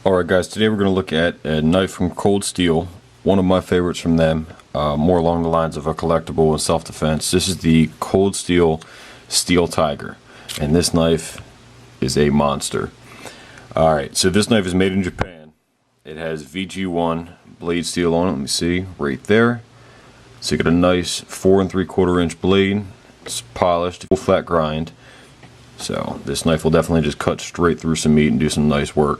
Alright guys, today we're going to look at a knife from Cold Steel, one of my favorites from them, more along the lines of a collectible and self-defense. This is the Cold Steel Steel Tiger, and this knife is a monster. Alright, so this knife is made in Japan. It has VG1 blade steel on it, let me see, right there. So you get a nice 4 3/4 inch blade, it's polished, full flat grind. So this knife will definitely just cut straight through some meat and do some nice work.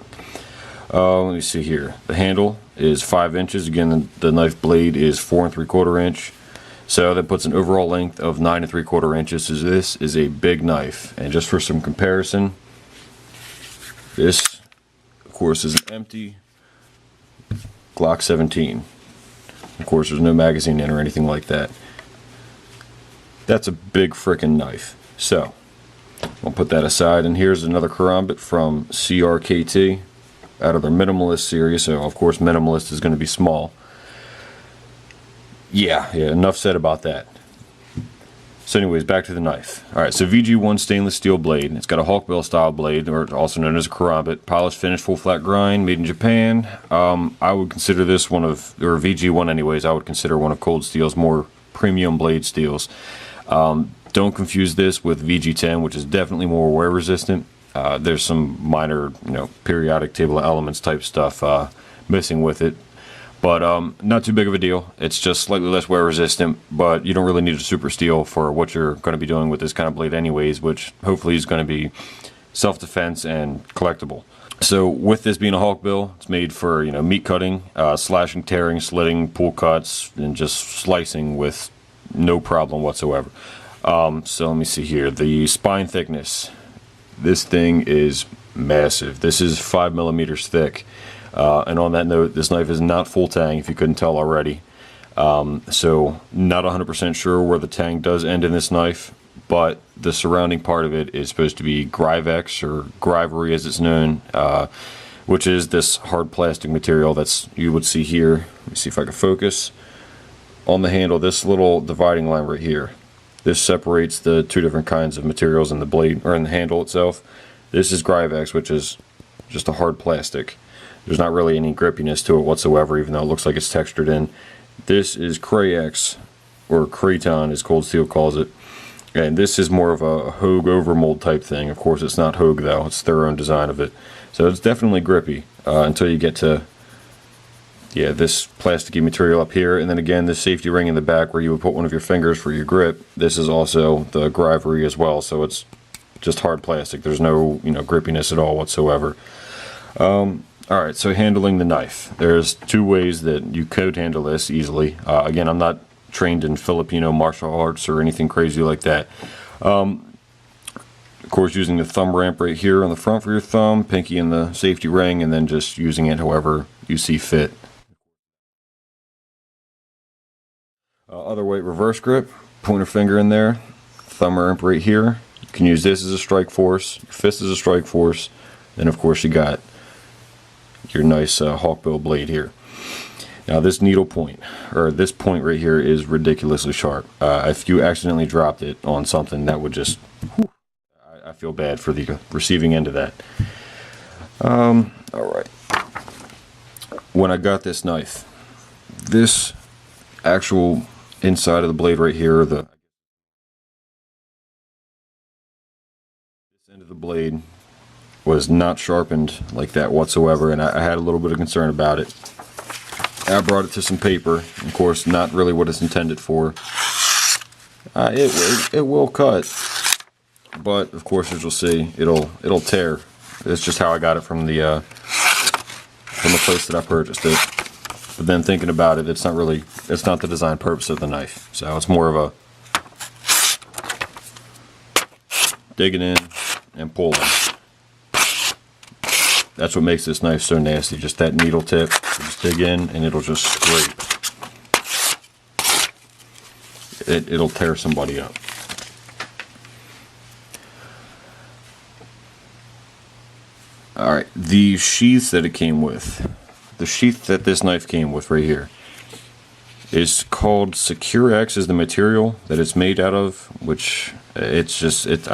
Let me see here. The handle is 5 inches. Again, the knife blade is 4 3/4 inch. So that puts an overall length of 9 3/4 inches. So this is a big knife. And just for some comparison, this, of course, is an empty Glock 17. Of course, there's no magazine in or anything like that. That's a big frickin' knife. So, I'll put that aside. And here's another karambit from CRKT. Out of their minimalist series, so of course minimalist is going to be small. Yeah, enough said about that. So anyways, back to the knife. Alright, so VG1 stainless steel blade. It's got a Hawkbill style blade, or also known as a karambit. Polished, finished, full flat grind, made in Japan. I would consider this one of, or VG1 anyways, I would consider one of Cold Steel's more premium blade steels. Don't confuse this with VG10, which is definitely more wear resistant. There's some minor, periodic table of elements type stuff missing with it, but not too big of a deal. It's just slightly less wear resistant, but you don't really need a super steel for what you're going to be doing with this kind of blade anyways, which hopefully is going to be self-defense and collectible. So with this being a Hawkbill, it's made for meat cutting, slashing, tearing, slitting, pull cuts, and just slicing with no problem whatsoever. So let me see here. The spine thickness. This thing is massive. This is 5 millimeters thick. And on that note, this knife is not full tang, if you couldn't tell already. So not 100% sure where the tang does end in this knife, but the surrounding part of it is supposed to be Grivex, or Grivery as it's known, which is this hard plastic material that's you would see here. Let me see if I can focus. On the handle, this little dividing line right here. This separates the two different kinds of materials in the blade, or in the handle itself. This is Grivex, which is just a hard plastic. There's not really any grippiness to it whatsoever, even though it looks like it's textured in. This is Crayex, or Kraton as Cold Steel calls it. And this is more of a Hogue overmold type thing. Of course, it's not Hogue though, it's their own design of it. So it's definitely grippy until you get to this plasticky material up here, and then again this safety ring in the back where you would put one of your fingers for your grip. This is also the Grivery as well, so it's just hard plastic. There's no grippiness at all whatsoever. Alright, so handling the knife. There's two ways that you could handle this easily. Again, I'm not trained in Filipino martial arts or anything crazy like that. Of course, using the thumb ramp right here on the front for your thumb, pinky in the safety ring, and then just using it however you see fit. Other way, reverse grip, pointer finger in there, thumb ramp right here. You can use this as a strike force, your fist as a strike force, then of course you got your nice Hawkbill blade here. Now this needle point, or this point right here, is ridiculously sharp. If you accidentally dropped it on something, that would just, I feel bad for the receiving end of that. Alright. When I got this knife, this actual inside of the blade right here, this end of the blade was not sharpened like that whatsoever, and I had a little bit of concern about it. I brought it to some paper, of course not really what it's intended for. It will cut, but of course as you'll see, it'll tear. It's just how I got it from the place that I purchased it. But then thinking about it, it's not the design purpose of the knife. So it's more of a digging in and pulling. That's what makes this knife so nasty. Just that needle tip. You just dig in and it'll just scrape. It'll tear somebody up. Alright, the sheaths that it came with. The sheath that this knife came with right here is called Securex, is the material that it's made out of, which I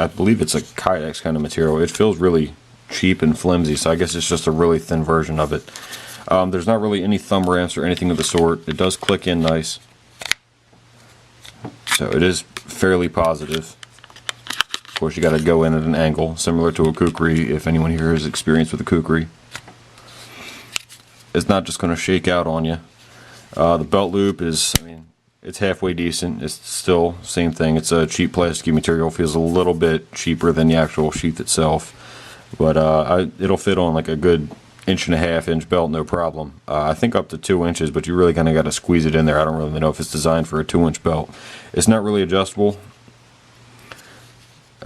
believe it's a Kydex kind of material. It feels really cheap and flimsy, so I guess it's just a really thin version of it. There's not really any thumb ramps or anything of the sort. It does click in nice, so it is fairly positive. Of course, you got to go in at an angle, similar to a kukri, if anyone here has experience with a kukri. It's not just going to shake out on you. The belt loop is, I mean, it's halfway decent. It's still same thing. It's a cheap plasticky material. Feels a little bit cheaper than the actual sheath itself, but it'll fit on like a good 1.5-inch belt, no problem. I think up to 2 inches, but you really kind of got to squeeze it in there. I don't really know if it's designed for a 2-inch belt. It's not really adjustable.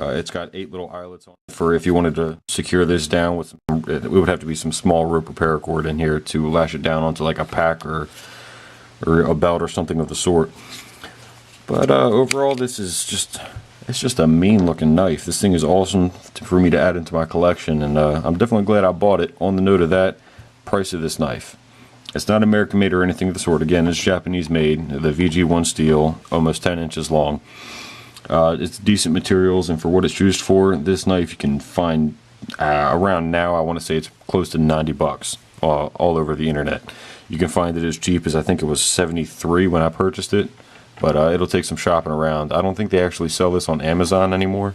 It's got 8 little eyelets on it for if you wanted to secure this down with some, it would have to be some small rope or paracord in here to lash it down onto like a pack or a belt or something of the sort. But overall, this is just a mean looking knife. This thing is awesome for me to add into my collection, and I'm definitely glad I bought it. On the note of that, price of this knife. It's not American made or anything of the sort. Again, it's Japanese made. The VG1 steel, almost 10 inches long. It's decent materials, and for what it's used for, this knife you can find around now, I want to say it's close to 90 bucks all over the internet. You can find it as cheap as, I think it was 73 when I purchased it, but it'll take some shopping around. I don't think they actually sell this on Amazon anymore,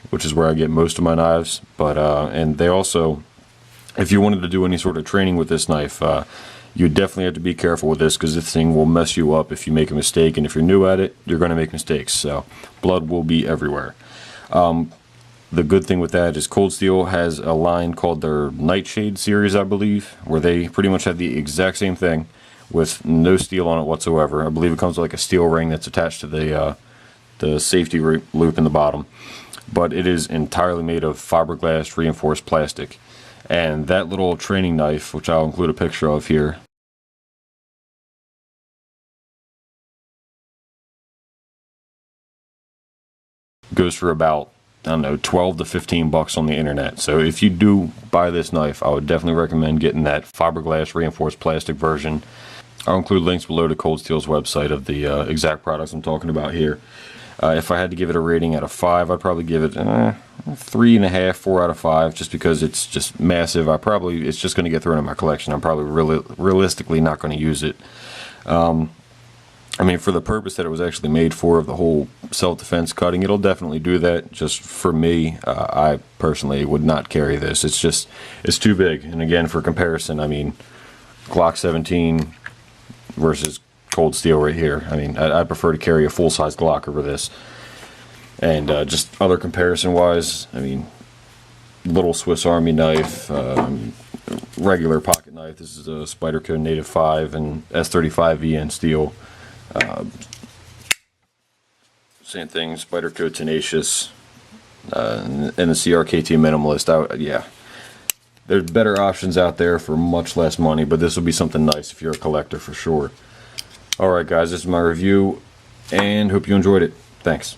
which is where I get most of my knives. But and they also, if you wanted to do any sort of training with this knife, you definitely have to be careful with this, because this thing will mess you up if you make a mistake, and if you're new at it, you're going to make mistakes, so blood will be everywhere. The good thing with that is Cold Steel has a line called their Nightshade series, I believe, where they pretty much have the exact same thing with no steel on it whatsoever. I believe it comes with like a steel ring that's attached to the safety loop in the bottom, but it is entirely made of fiberglass reinforced plastic. And that little training knife, which I'll include a picture of here, goes for about, I don't know, 12 to 15 bucks on the internet. So if you do buy this knife, I would definitely recommend getting that fiberglass reinforced plastic version. I'll include links below to Cold Steel's website of the exact products I'm talking about here. If I had to give it a rating out of 5, I'd probably give it 3.5, 4 out of 5, just because it's just massive. It's just going to get thrown in my collection. I'm probably realistically not going to use it. I mean, for the purpose that it was actually made for, of the whole self-defense cutting, it'll definitely do that. Just for me, I personally would not carry this. It's too big. And again, for comparison, I mean, Glock 17 versus Cold Steel right here. I mean, I prefer to carry a full-size Glock over this. And just other comparison-wise, I mean, little Swiss Army knife, regular pocket knife. This is a Spyderco Native 5 and S35 VN steel. Same thing, Spyderco Tenacious, and the CRKT Minimalist. Yeah, there's better options out there for much less money, but this will be something nice if you're a collector for sure. Alright guys, this is my review, and hope you enjoyed it. Thanks.